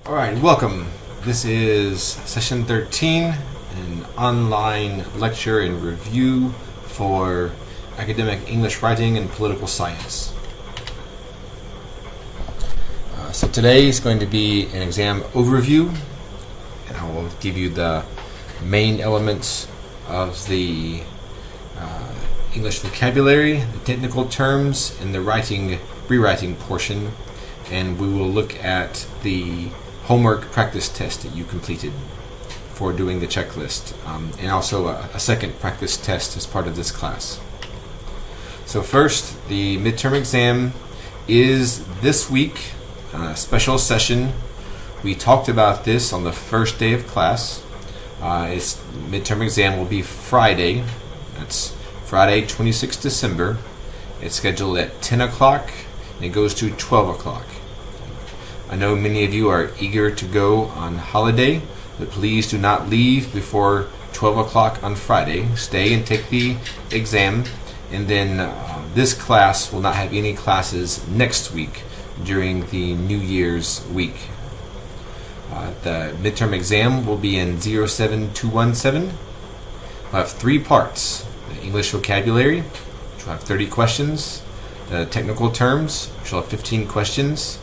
All right, welcome. This is session 13, an online lecture and review for academic English writing and political science. So today is going to be an exam overview, and I will give you the main elements of the English vocabulary, the technical terms, and the rewriting portion, and we will look at the homework practice test that you completed for doing the checklist, and also a second practice test as part of this class. So first, the midterm exam is this week, a special session. We talked about this on the first day of class. Its midterm exam will be Friday. That's Friday, 26 December. It's scheduled at 10 o'clock, and it goes to 12 o'clock. I know many of you are eager to go on holiday, but please do not leave before 12 o'clock on Friday. Stay and take the exam, and then this class will not have any classes next week during the New Year's week. The midterm exam will be in 07217. We'll have three parts: the English vocabulary, which will have 30 questions, the technical terms, which will have 15 questions,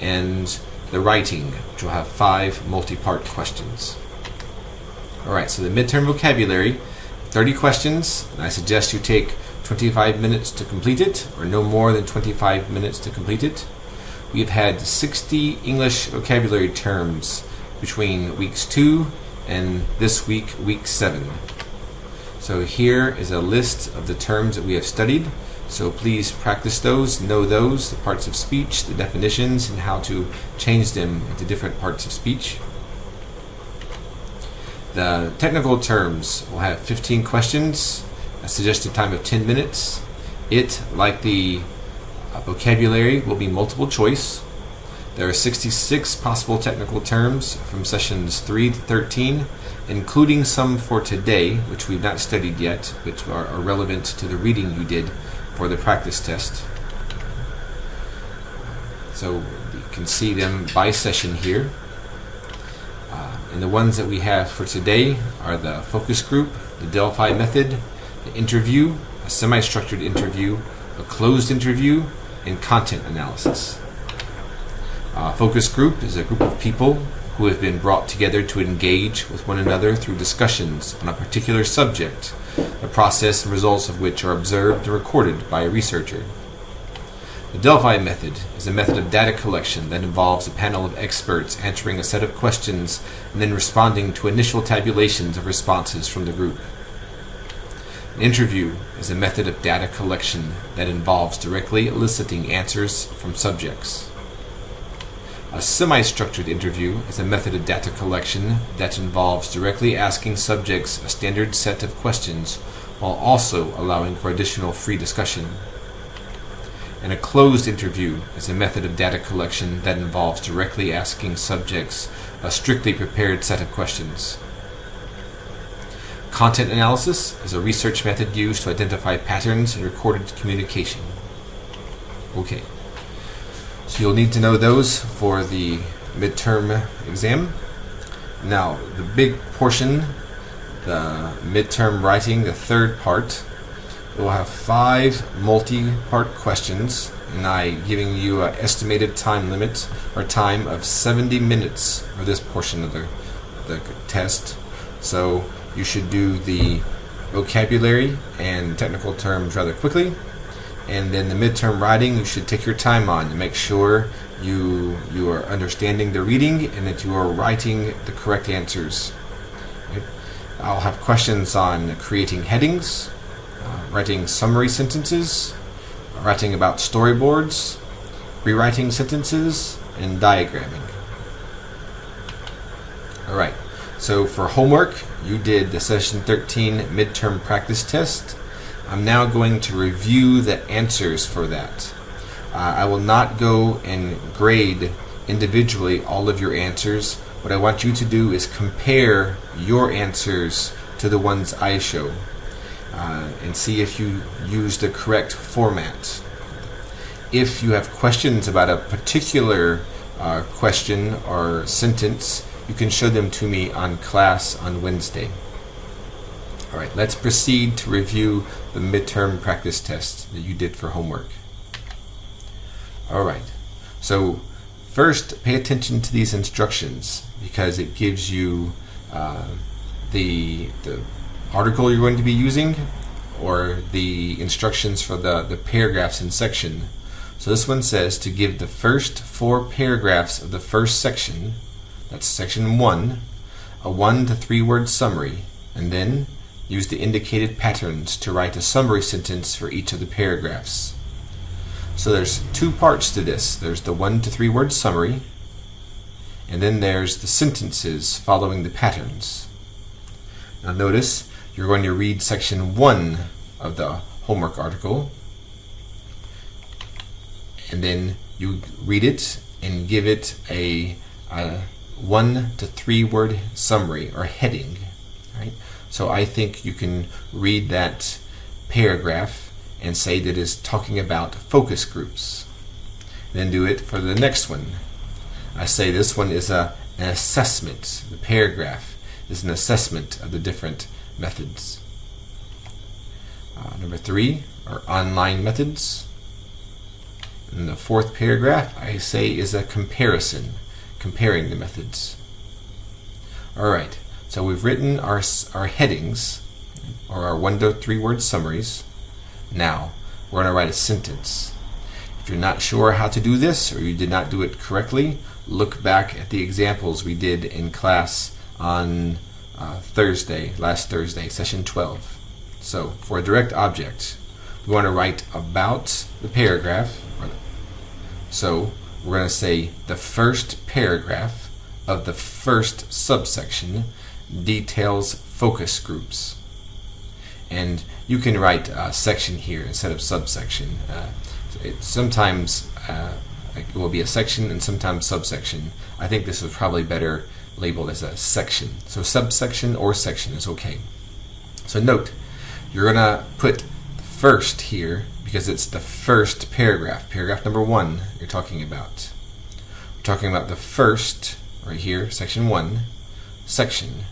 and the writing, which will have 5 multi-part questions. Alright, so the midterm vocabulary, 30 questions, and I suggest you take 25 minutes to complete it, or no more than 25 minutes to complete it. We've had 60 English vocabulary terms between weeks 2 and this week, week 7. So here is a list of the terms that we have studied. So please practice those, know those, the parts of speech, the definitions, and how to change them into different parts of speech. The technical terms will have 15 questions, a suggested time of 10 minutes. It, like the vocabulary, will be multiple choice. There are 66 possible technical terms from sessions 3 to 13, including some for today, which we've not studied yet, which are relevant to the reading you did for the practice test. So you can see them by session here. And the ones that we have for today are the focus group, the Delphi method, the interview, a semi-structured interview, a closed interview, and content analysis. Focus group is a group of people who have been brought together to engage with one another through discussions on a particular subject, the process and results of which are observed and recorded by a researcher. The Delphi method is a method of data collection that involves a panel of experts answering a set of questions and then responding to initial tabulations of responses from the group. An interview is a method of data collection that involves directly eliciting answers from subjects. A semi-structured interview is a method of data collection that involves directly asking subjects a standard set of questions while also allowing for additional free discussion. And a closed interview is a method of data collection that involves directly asking subjects a strictly prepared set of questions. Content analysis is a research method used to identify patterns in recorded communication. Okay. So you'll need to know those for the midterm exam. Now, the big portion, the midterm writing, the third part, will have 5 multi-part questions, and I'm giving you an estimated time limit or time of 70 minutes for this portion of the test. So you should do the vocabulary and technical terms rather quickly. And then the midterm writing, you should take your time on to make sure you are understanding the reading and that you are writing the correct answers. Right? I'll have questions on creating headings, writing summary sentences, writing about storyboards, rewriting sentences, and diagramming. Alright, so for homework, you did the session 13 midterm practice test. I'm now going to review the answers for that. I will not go and grade individually all of your answers. What I want you to do is compare your answers to the ones I show and see if you use the correct format. If you have questions about a particular question or sentence, you can show them to me on class on Wednesday. All right, let's proceed to review the midterm practice test that you did for homework. All right, so first pay attention to these instructions because it gives you the article you're going to be using or the instructions for the paragraphs in section. So this one says to give the first 4 paragraphs of the first section, that's section 1, a 1 to 3 word summary, and then use the indicated patterns to write a summary sentence for each of the paragraphs. So there's 2 parts to this. There's the 1 to 3 word summary, and then there's the sentences following the patterns. Now notice you're going to read section 1 of the homework article, and then you read it and give it a 1 to 3 word summary or heading. Right? So I think you can read that paragraph and say that it's talking about focus groups. Then do it for the next one. I say this one is an assessment. The paragraph is an assessment of the different methods. Number 3 are online methods. And the 4th paragraph I say is a comparison, comparing the methods. All right. So we've written our headings, or our 1 to 3 word summaries. Now, we're going to write a sentence. If you're not sure how to do this, or you did not do it correctly, look back at the examples we did in class on last Thursday, session 12. So, for a direct object, we want to write about the paragraph. So, we're going to say the first paragraph of the first subsection details focus groups. And you can write section here instead of subsection. Sometimes it will be a section and sometimes subsection. I think this is probably better labeled as a section. So subsection or section is okay. So note, you're going to put first here because it's the first paragraph. Paragraph number 1 you're talking about. We're talking about the first, right here, section 1, section.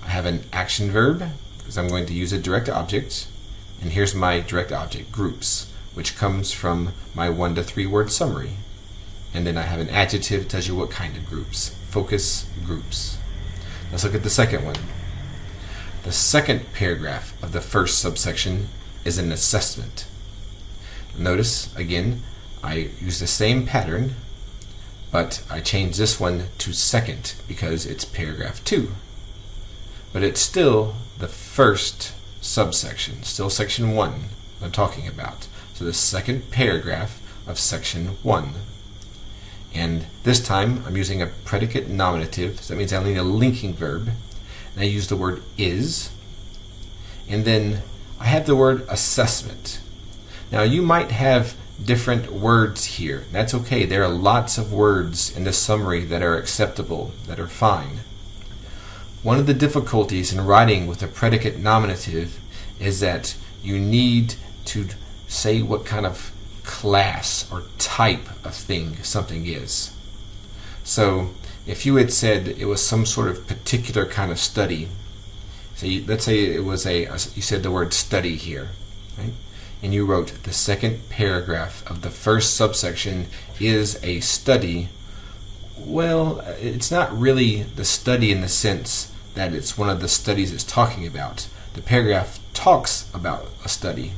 I have an action verb because I'm going to use a direct object, and here's my direct object, groups, which comes from my 1 to 3 word summary. And then I have an adjective that tells you what kind of groups, focus groups. Let's look at the second one. The second paragraph of the first subsection is an assessment. Notice, again, I use the same pattern, but I change this one to second because it's paragraph 2. But it's still the first subsection, still section 1 I'm talking about. So the second paragraph of section 1. And this time I'm using a predicate nominative, so that means I need a linking verb. And I use the word is. And then I have the word assessment. Now you might have different words here. That's okay. There are lots of words in the summary that are acceptable, that are fine. One of the difficulties in writing with a predicate nominative is that you need to say what kind of class or type of thing something is. So if you had said it was some sort of particular kind of study, so let's say it was you said the word study here, right? And you wrote the second paragraph of the first subsection is a study. Well, it's not really the study in the sense that it's one of the studies it's talking about. The paragraph talks about a study.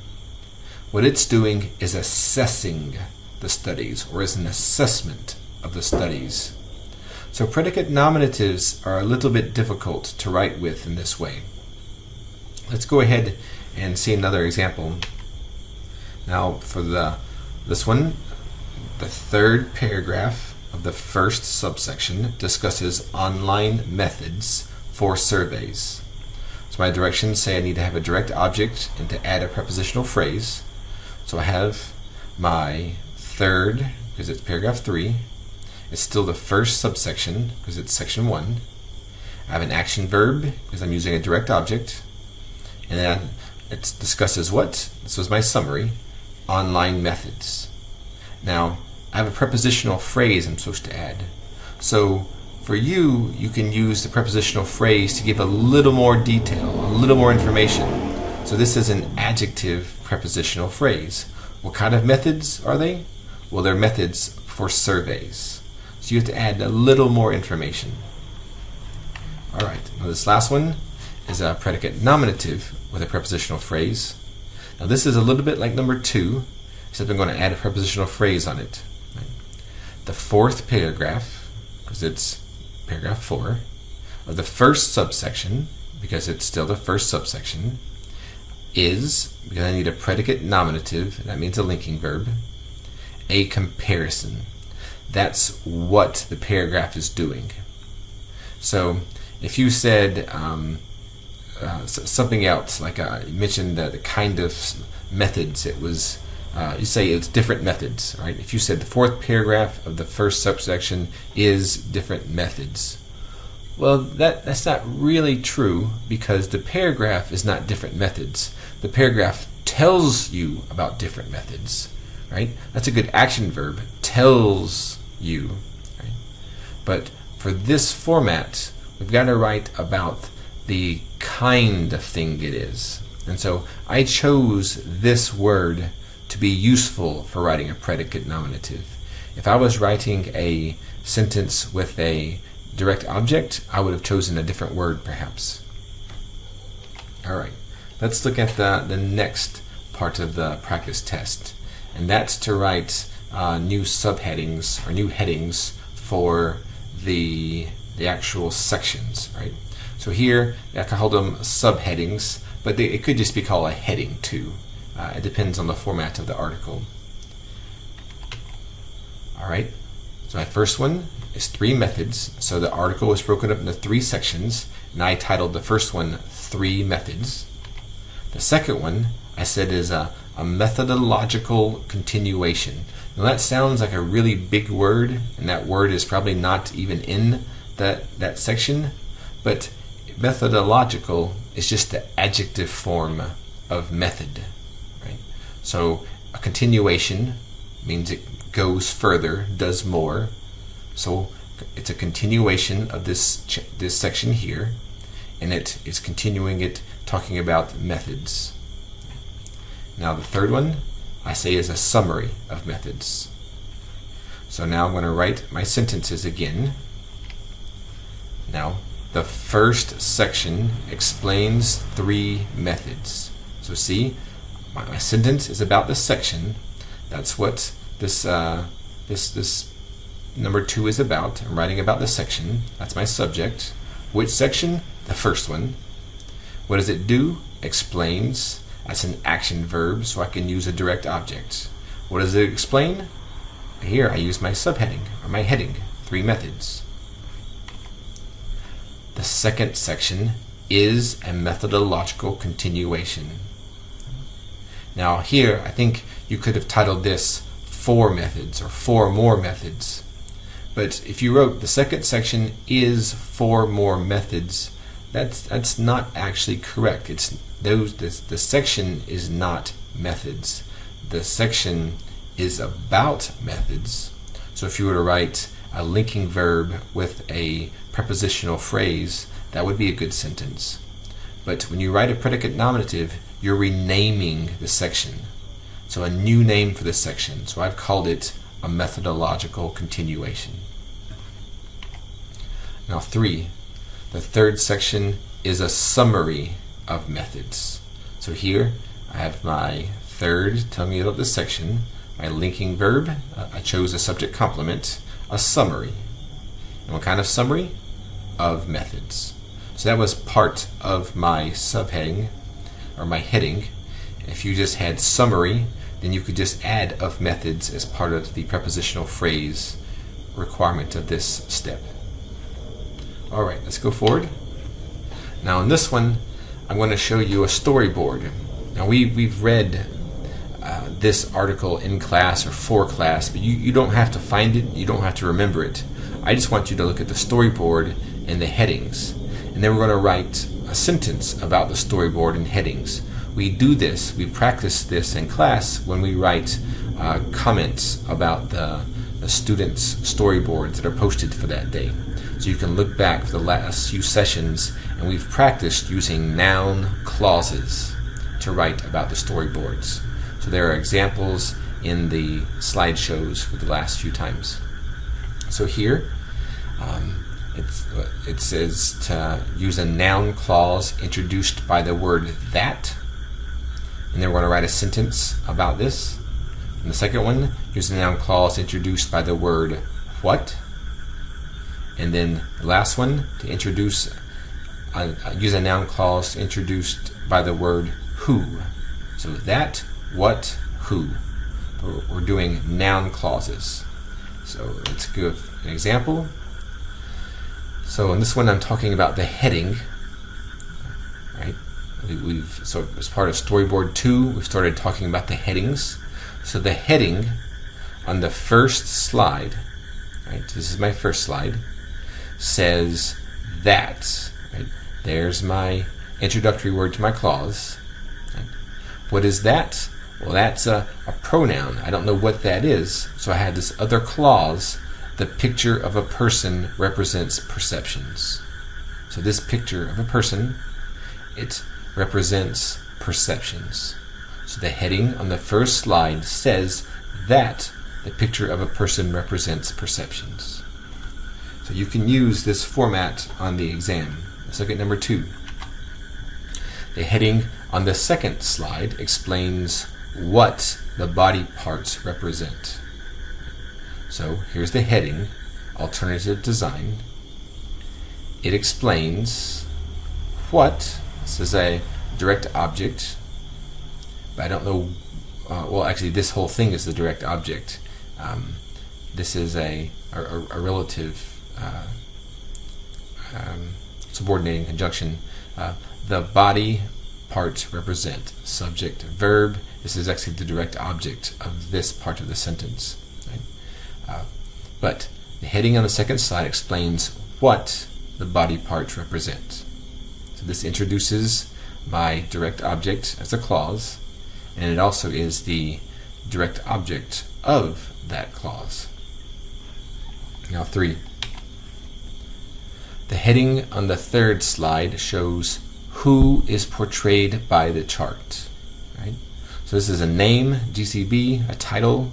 What it's doing is assessing the studies, or is an assessment of the studies. So predicate nominatives are a little bit difficult to write with in this way. Let's go ahead and see another example. Now for this one, the third paragraph of the first subsection discusses online methods for surveys. So my directions say I need to have a direct object and to add a prepositional phrase. So I have my third, because it's paragraph 3. It's still the first subsection, because it's section 1. I have an action verb, because I'm using a direct object. And then it discusses what? This was my summary. Online methods. Now, I have a prepositional phrase I'm supposed to add. So for you, you can use the prepositional phrase to give a little more detail, a little more information. So this is an adjective prepositional phrase. What kind of methods are they? Well, they're methods for surveys. So you have to add a little more information. All right, now this last one is a predicate nominative with a prepositional phrase. Now this is a little bit like number 2, except I'm going to add a prepositional phrase on it. Right? The fourth paragraph, because it's paragraph 4, of the first subsection, because it's still the first subsection, is, because I need a predicate nominative, and that means a linking verb, a comparison. That's what the paragraph is doing. So if you said something else, like you mentioned the kind of methods, it was, you say it's different methods, right? If you said the fourth paragraph of the first subsection is different methods, well, that's not really true, because the paragraph is not different methods. The paragraph tells you about different methods, right? That's a good action verb, tells you, right? But for this format, we've got to write about the kind of thing it is. And so I chose this word to be useful for writing a predicate nominative. If I was writing a sentence with a direct object, I would have chosen a different word perhaps. All right, let's look at the next part of the practice test, and that's to write new subheadings or new headings for the actual sections, right? So here I call them subheadings, but it could just be called a heading too. It depends on the format of the article. All right, so my first one is 3 methods. So the article is broken up into 3 sections, and I titled the first one 3 methods. The second one I said is a methodological continuation. Now that sounds like a really big word, and that word is probably not even in that section, but methodological is just the adjective form of method, right? So a continuation means it goes further, does more. So it's a continuation of this section here, and it is continuing it, talking about methods. Now the third one I say is a summary of methods. So now I'm going to write my sentences again. Now the first section explains 3 methods. So see, my sentence is about the section. That's what this number 2 is about. I'm writing about the section. That's my subject. Which section? The first one. What does it do? Explains. That's an action verb, so I can use a direct object. What does it explain? Here I use my subheading, or my heading, 3 methods. The second section is a methodological continuation. Now here, I think you could have titled this 4 methods, or 4 more methods. But if you wrote the second section is 4 more methods, that's not actually correct. The section is not methods. The section is about methods. So if you were to write a linking verb with a prepositional phrase, that would be a good sentence. But when you write a predicate nominative, you're renaming the section. So a new name for the section. So I've called it a methodological continuation. Now 3, the third section is a summary of methods. So here I have my third telling me about this section, my linking verb, I chose a subject complement, a summary. And what kind of summary? Of methods. So that was part of my subheading, or my heading. If you just had summary, then you could just add of methods as part of the prepositional phrase requirement of this step. All right, let's go forward. Now in this one, I'm going to show you a storyboard. Now we've read this article in class or for class, but you don't have to find it, you don't have to remember it. I just want you to look at the storyboard and the headings. And then we're going to write a sentence about the storyboard and headings. We do this, we practice this in class when we write comments about the the students' storyboards that are posted for that day. So you can look back for the last few sessions, and we've practiced using noun clauses to write about the storyboards. So there are examples in the slideshows for the last few times. So here, it says to use a noun clause introduced by the word that, and then we're going to write a sentence about this. And the second one, use a noun clause introduced by the word what. And then the last one, to introduce, use a noun clause introduced by the word who. So that, what, who. We're doing noun clauses. So let's give an example. So in this one, I'm talking about the heading. Right? So as part of Storyboard 2, we started talking about the headings. So the heading on the first slide, right? This is my first slide, says that. Right? There's my introductory word to my clause. Right? What is that? Well, that's a pronoun. I don't know what that is, so I have this other clause. The picture of a person represents perceptions. So this picture of a person, it represents perceptions. So the heading on the first slide says that the picture of a person represents perceptions. So you can use this format on the exam. Let's look at number 2. The heading on the second slide explains what the body parts represent. So here's the heading, alternative design. It explains what, this is a direct object, but I don't know, well actually this whole thing is the direct object. This is a relative subordinating conjunction. The body parts represent subject, verb. This is actually the direct object of this part of the sentence. Right? But the heading on the second slide explains what the body parts represent. So this introduces my direct object as a clause, and it also is the direct object of that clause. Now 3. The heading on the third slide shows who is portrayed by the chart. Right? So this is a name, GCB, a title.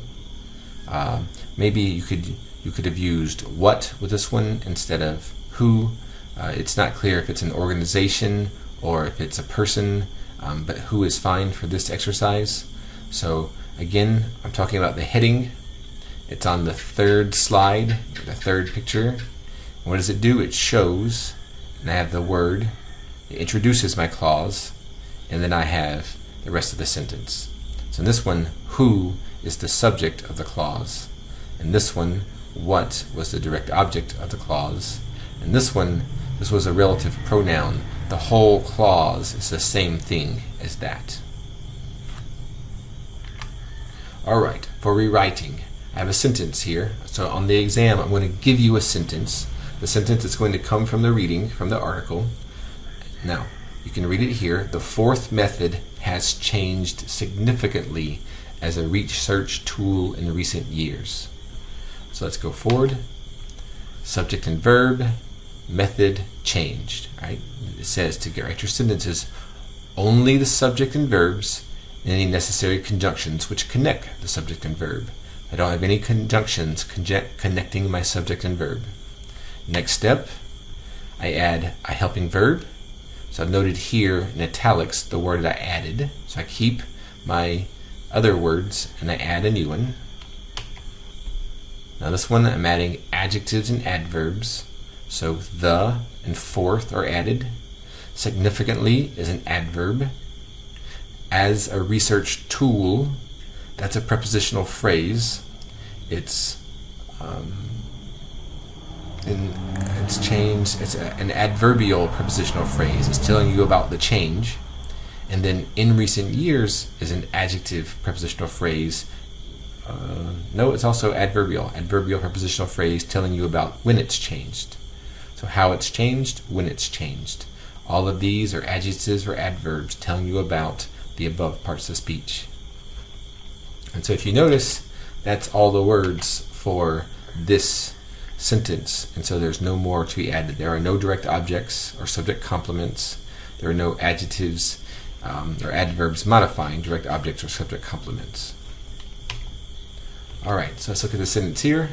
Maybe you could have used what with this one instead of who. It's not clear if it's an organization or if it's a person, but who is fine for this exercise. So again, I'm talking about the heading. It's on the third slide, the third picture. And what does it do? It shows, and I have the word. It introduces my clause, and then I have the rest of the sentence. So in this one, who is the subject of the clause. In this one, what was the direct object of the clause. In this one, this was a relative pronoun. The whole clause is the same thing as that. Alright, for rewriting, I have a sentence here. So on the exam, I'm going to give you a sentence. The sentence is going to come from the reading, from the article. Now, you can read it here. The fourth method has changed significantly as a research tool in recent years. So let's go forward. Subject and verb, method changed. Right? It says to write your sentences, only the subject and verbs and any necessary conjunctions which connect the subject and verb. I don't have any conjunctions connecting my subject and verb. Next step, I add a helping verb. So I've noted here in italics the word that I added. So I keep my other words and I add a new one. Now this one I'm adding adjectives and adverbs. So the and forth are added. Significantly is an adverb. As a research tool, that's a prepositional phrase. It's changed. It's an adverbial prepositional phrase. It's telling you about the change. And then in recent years is an adjective prepositional phrase. No, it's also adverbial prepositional phrase telling you about when it's changed. So how it's changed, when it's changed. All of these are adjectives or adverbs telling you about the above parts of speech. And so if you notice, that's all the words for this sentence, and so there's no more to be added. There are no direct objects or subject complements. There are no adjectives or adverbs modifying direct objects or subject complements. Alright, so let's look at the sentence here.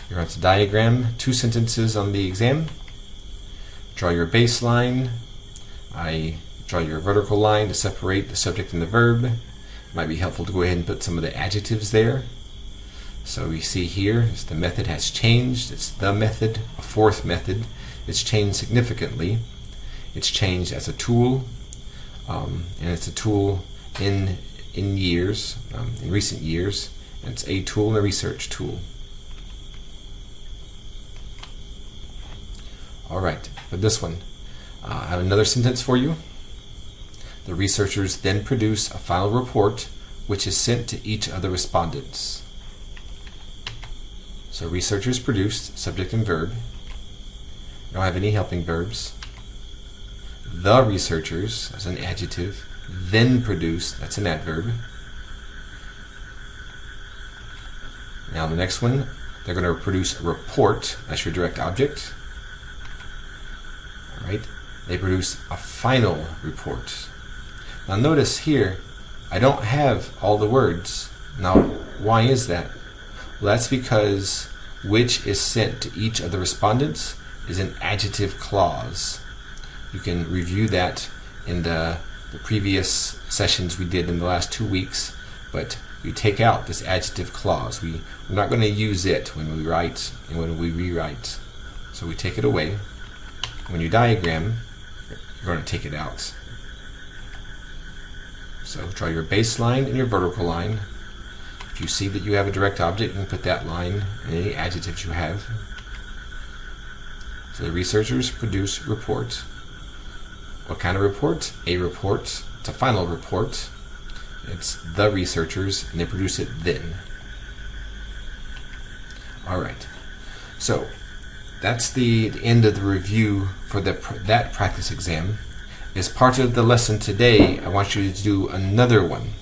You're going to diagram 2 sentences on the exam. Draw your baseline. I draw your vertical line to separate the subject and the verb. It might be helpful to go ahead and put some of the adjectives there. So we see here is the method has changed. It's the method, a 4th method. It's changed significantly. It's changed as a tool, and it's a tool in years, in recent years. And it's a tool and a research tool. All right, for this one, I have another sentence for you. The researchers then produce a final report which is sent to each of the respondents. So researchers produced, subject and verb. I don't have any helping verbs. The researchers, as an adjective, then produced, that's an adverb. Now the next one, they're going to produce a report, that's your direct object. Alright, they produce a final report. Now notice here, I don't have all the words. Now, why is that? Well, that's because which is sent to each of the respondents is an adjective clause. You can review that in the previous sessions we did in the last 2 weeks, but we take out this adjective clause. We're not going to use it when we write and when we rewrite. So we take it away. When you diagram, you're going to take it out. So draw your baseline and your vertical line. If you see that you have a direct object, you can put that line and any adjectives you have. So the researchers produce report. What kind of report? A report. It's a final report. It's the researchers, and they produce it then. All right. So that's the end of the review for that practice exam. As part of the lesson today, I want you to do another one.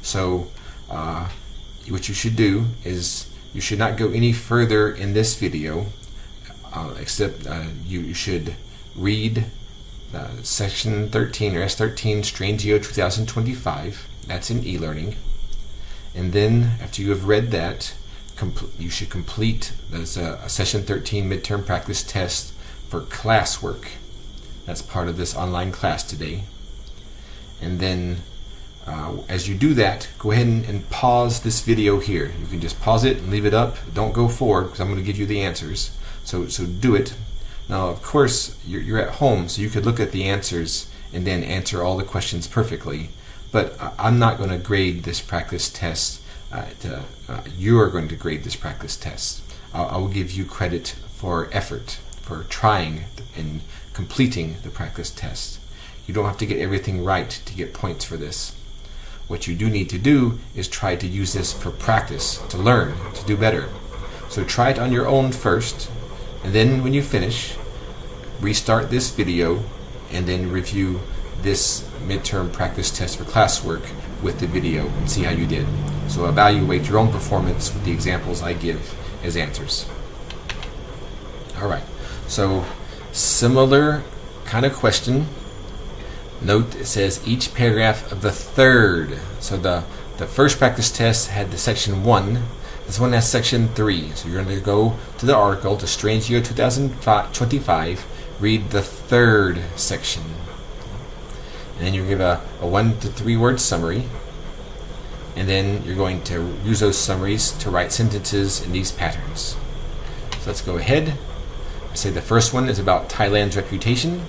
So what you should do is you should not go any further in this video, except you should read Section 13 or S13 Strangio 2025. That's in e-learning. And then after you have read that, you should complete there's a Session 13 midterm practice test for classwork. That's part of this online class today. And then as you do that, go ahead and pause this video here. You can just pause it and leave it up. Don't go forward because I'm going to give you the answers. So do it. Now, of course, you're at home, so you could look at the answers and then answer all the questions perfectly. But I'm not going to grade this practice test. You are going to grade this practice test. I will give you credit for effort, for trying and completing the practice test. You don't have to get everything right to get points for this. What you do need to do is try to use this for practice, to learn, to do better. So try it on your own first, and then when you finish, restart this video and then review this midterm practice test for classwork with the video and see how you did. So evaluate your own performance with the examples I give as answers. Alright, so similar kind of question. Note it says each paragraph of the third. So the first practice test had the section 1. This one has section 3. So you're going to go to the article, to Strangio 2025, read the third section. And then you give a 1 to 3 word summary. And then you're going to use those summaries to write sentences in these patterns. So let's go ahead. I say the first one is about Thailand's reputation.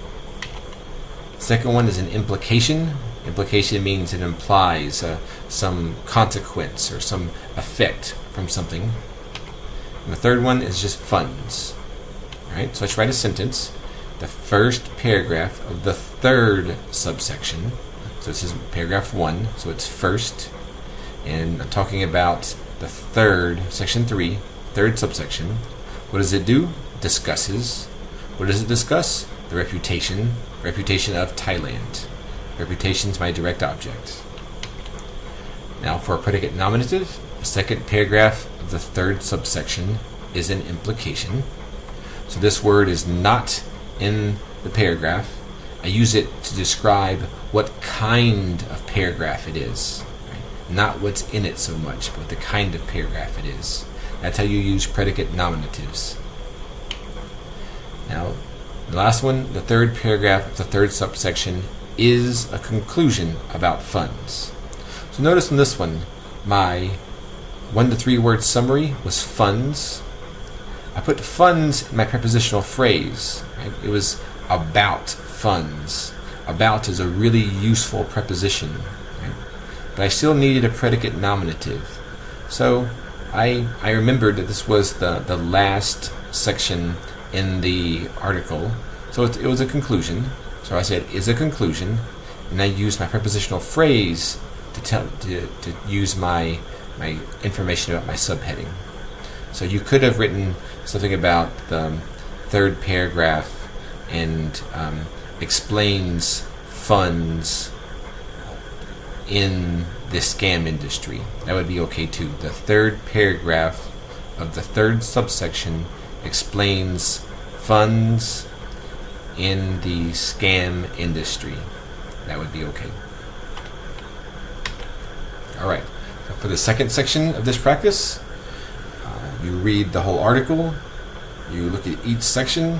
The second one is an implication. Implication means it implies some consequence or some effect from something. And the third one is just funds. Alright, so let's write a sentence. The first paragraph of the third subsection. So this is paragraph 1, so it's first. And I'm talking about the third, section 3, third subsection. What does it do? It discusses. What does it discuss? The reputation of Thailand. Reputation is my direct object. Now for a predicate nominative, second paragraph of the third subsection is an implication. So this word is not in the paragraph. I use it to describe what kind of paragraph it is. Right? Not what's in it so much, but the kind of paragraph it is. That's how you use predicate nominatives. Now, the last one, the third paragraph of the third subsection, is a conclusion about funds. So notice in this one, my 1 to 3 word summary was funds. I put funds in my prepositional phrase. Right? It was about funds. About is a really useful preposition. Right? But I still needed a predicate nominative. So I remembered that this was the last section in the article. So it was a conclusion. So I said is a conclusion, and I used my prepositional phrase to use my information about my subheading. So you could have written something about the third paragraph and explains funds in the scam industry. That would be okay too. The third paragraph of the third subsection explains funds in the scam industry. That would be okay. Alright, so for the second section of this practice, you read the whole article, you look at each section,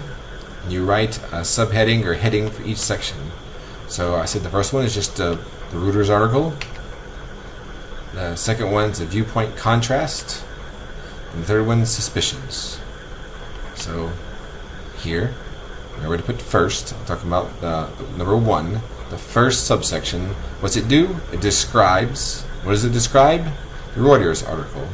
and you write a subheading or heading for each section. So I said the first one is just the Reuters article. The second one's a viewpoint contrast. And the third one's suspicions. So here, where to put first, I'm talking about the number 1, the first subsection. What's it do? It describes, what does it describe? The Reuters article.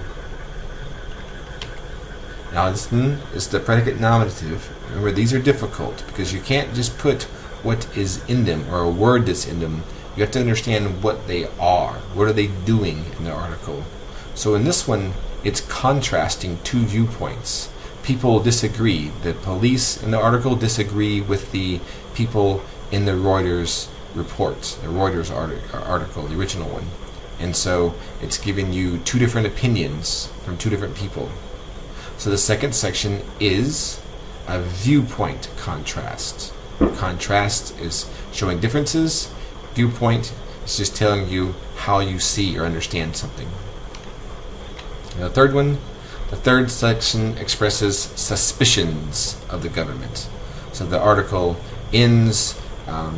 Now this one is the predicate nominative. Remember, these are difficult because you can't just put what is in them or a word that's in them. You have to understand what they are. What are they doing in the article? So in this one, it's contrasting two viewpoints. People disagree. The police in the article disagree with the people in the Reuters report, the Reuters article, the original one. And so it's giving you two different opinions from two different people. So the second section is a viewpoint contrast. Contrast is showing differences. Viewpoint is just telling you how you see or understand something. And the third one, the third section expresses suspicions of the government. So the article ends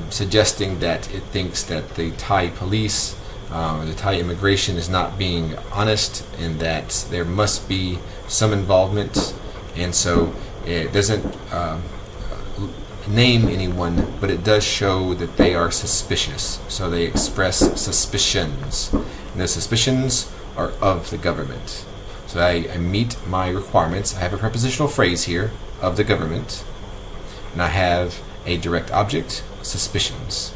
suggesting that it thinks that the Thai police the Thai immigration is not being honest and that there must be some involvement, and so it doesn't name anyone, but it does show that they are suspicious. So they express suspicions, and the suspicions are of the government. So I meet my requirements. I have a prepositional phrase here, of the government, and I have a direct object, suspicions.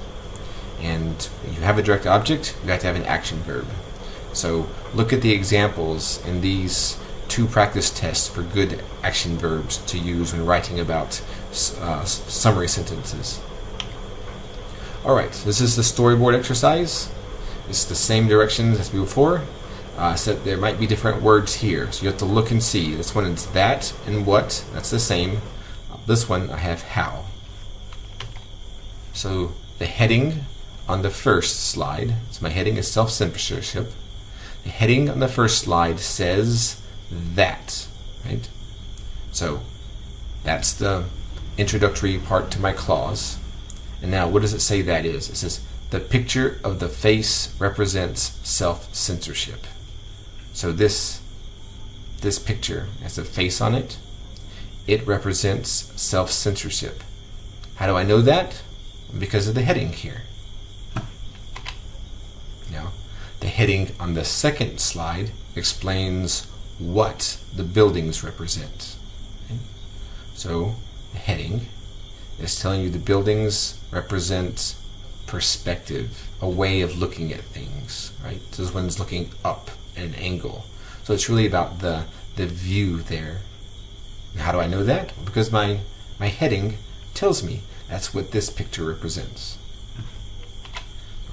And when you have a direct object, you have to have an action verb. So look at the examples in these two practice tests for good action verbs to use when writing about summary sentences. Alright, this is the storyboard exercise. It's the same directions as before. So there might be different words here, so you have to look and see. This one is that and what, that's the same. This one I have how. So the heading on the first slide, so my heading is self-censorship. The heading on the first slide says that, right? So that's the introductory part to my clause. And now what does it say that is? It says the picture of the face represents self-censorship. So this picture has a face on it. It represents self-censorship. How do I know that? Because of the heading here. Now, the heading on the second slide explains what the buildings represent. Okay? So, the heading is telling you the buildings represent perspective, a way of looking at things, right? So this one's looking up at an angle. So it's really about the view there. And how do I know that? Because my heading tells me that's what this picture represents.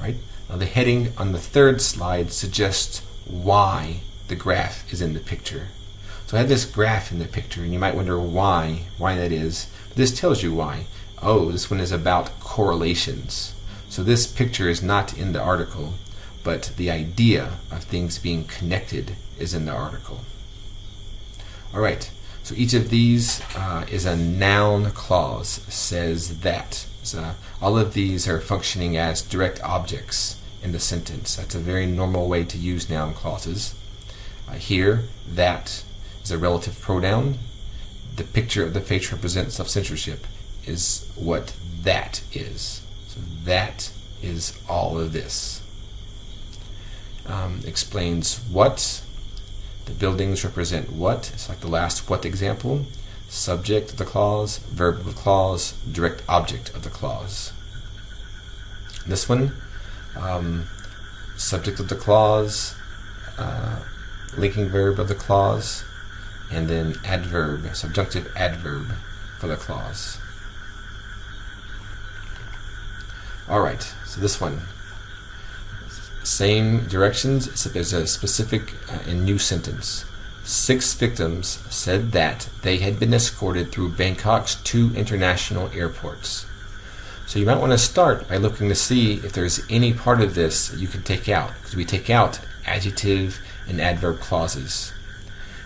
Right? Now the heading on the third slide suggests why the graph is in the picture. So I have this graph in the picture, and you might wonder why that is. But this tells you why. Oh, this one is about correlations. So this picture is not in the article, but the idea of things being connected is in the article. All right, so each of these is a noun clause, says that. So all of these are functioning as direct objects in the sentence. That's a very normal way to use noun clauses. Here, that is a relative pronoun. The picture of the face represents self-censorship is what that is. So that is all of this. Explains what. The buildings represent what. It's like the last what example. Subject of the clause, verb of the clause, direct object of the clause. This one, subject of the clause, linking verb of the clause, and then adverb, subjunctive adverb for the clause. Alright, so this one, same directions, except there's a specific and new sentence. 6 victims said that they had been escorted through Bangkok's 2 international airports. So you might want to start by looking to see if there's any part of this that you can take out, because we take out adjective and adverb clauses.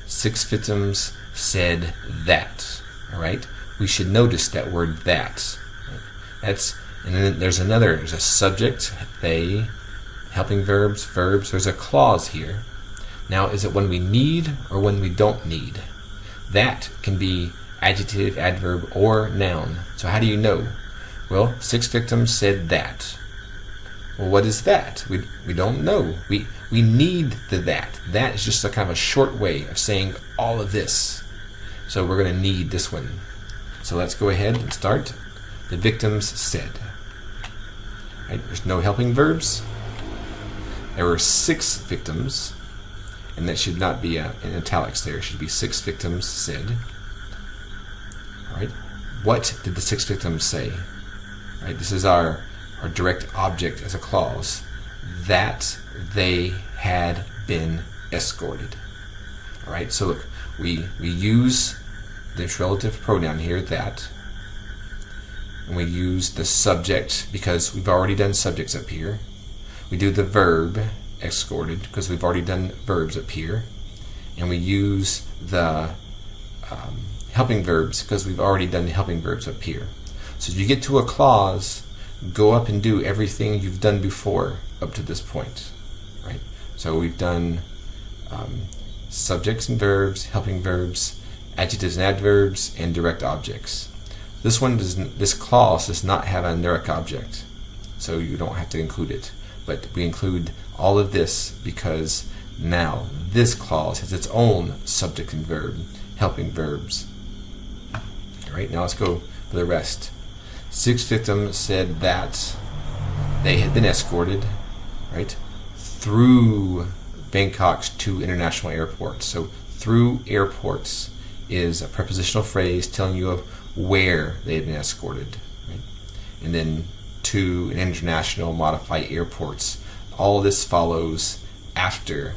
6 victims said that. All right, we should notice that word that. And then there's a subject, they, helping verbs, there's a clause here. Now, is it when we need or when we don't need? That can be adjective, adverb, or noun. So how do you know? Well, 6 victims said that. Well, what is that? We don't know. We need the that. That is just a kind of a short way of saying all of this. So we're going to need this one. So let's go ahead and start. The victims said. Right? There's no helping verbs. There were 6 victims. And that should not be in italics there. It should be 6 victims said. All right. What did the 6 victims say? All right. This is our direct object as a clause. That they had been escorted. All right. So look, we use this relative pronoun here, that. And we use the subject because we've already done subjects up here. We do the verb, escorted, because we've already done verbs up here, and we use the helping verbs because we've already done the helping verbs up here. So if you get to a clause, go up and do everything you've done before up to this point, right? So we've done subjects and verbs, helping verbs, adjectives and adverbs, and direct objects. This clause does not have a direct object, so you don't have to include it. But we include all of this because now this clause has its own subject and verb, helping verbs. All right, now let's go for the rest. 6 victims said that they had been escorted, right, through Bangkok's 2 international airports. So through airports is a prepositional phrase telling you of where they had been escorted, right? And then to an international modify airports. All this follows after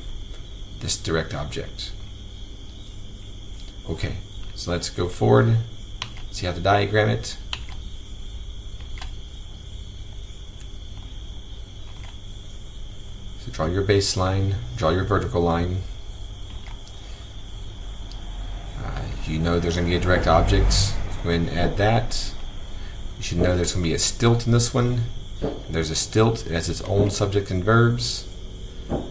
this direct object. Okay, so let's go forward, see how to diagram it. So draw your baseline, draw your vertical line. You know there's going to be a direct object. Go ahead and add that. You should know there's going to be a stilt in this one. There's a stilt. It has its own subject and verbs.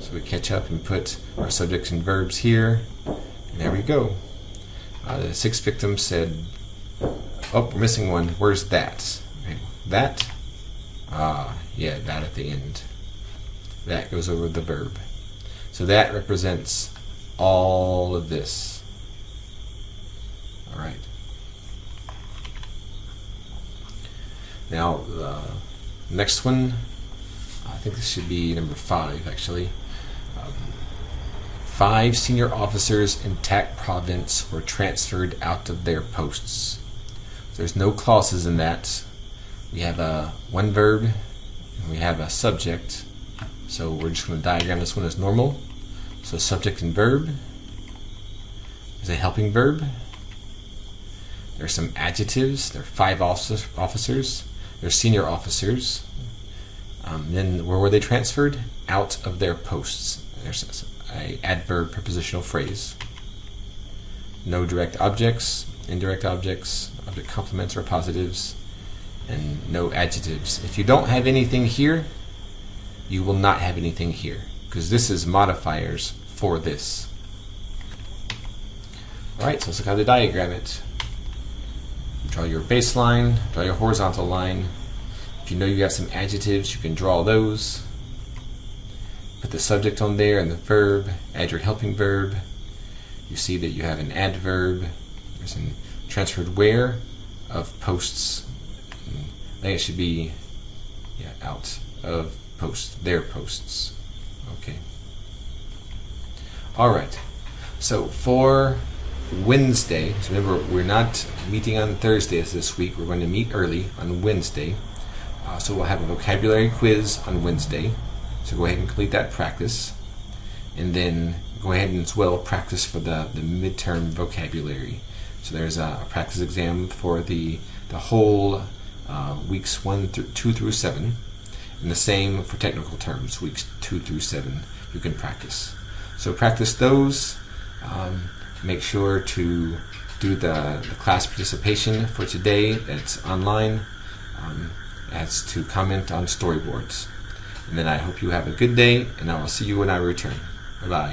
So we catch up and put our subjects and verbs here. And there we go. The 6 victims said, oh, we're missing one. Where's that? Okay. That? Yeah, that at the end. That goes over the verb. So that represents all of this. All right. Now, the next one, I think this should be number 5, actually. 5 senior officers in Tak province were transferred out of their posts. There's no clauses in that. We have one verb, and we have a subject. So we're just going to diagram this one as normal. So subject and verb. There's a helping verb. There's some adjectives. There are 5 officers. They're senior officers. Then where were they transferred? Out of their posts. There's a adverb prepositional phrase. No direct objects, indirect objects, object complements or positives, and no adjectives. If you don't have anything here, you will not have anything here, because this is modifiers for this. Alright, so let's look how to diagram it. Draw your baseline, draw your horizontal line. If you know you have some adjectives, you can draw those. Put the subject on there and the verb, add your helping verb. You see that you have an adverb. There's a transferred where of posts. I think it should be out of posts, their posts. Okay. Alright, so for Wednesday, so remember we're not meeting on Thursdays this week, we're going to meet early on Wednesday. So we'll have a vocabulary quiz on Wednesday. So go ahead and complete that practice. And then go ahead and as well practice for the midterm vocabulary. So there's a practice exam for the whole weeks 2 through 7. And the same for technical terms, weeks 2 through 7, you can practice. So practice those. Make sure to do the class participation for today that's online, as to comment on storyboards. And then I hope you have a good day, and I will see you when I return. Bye-bye.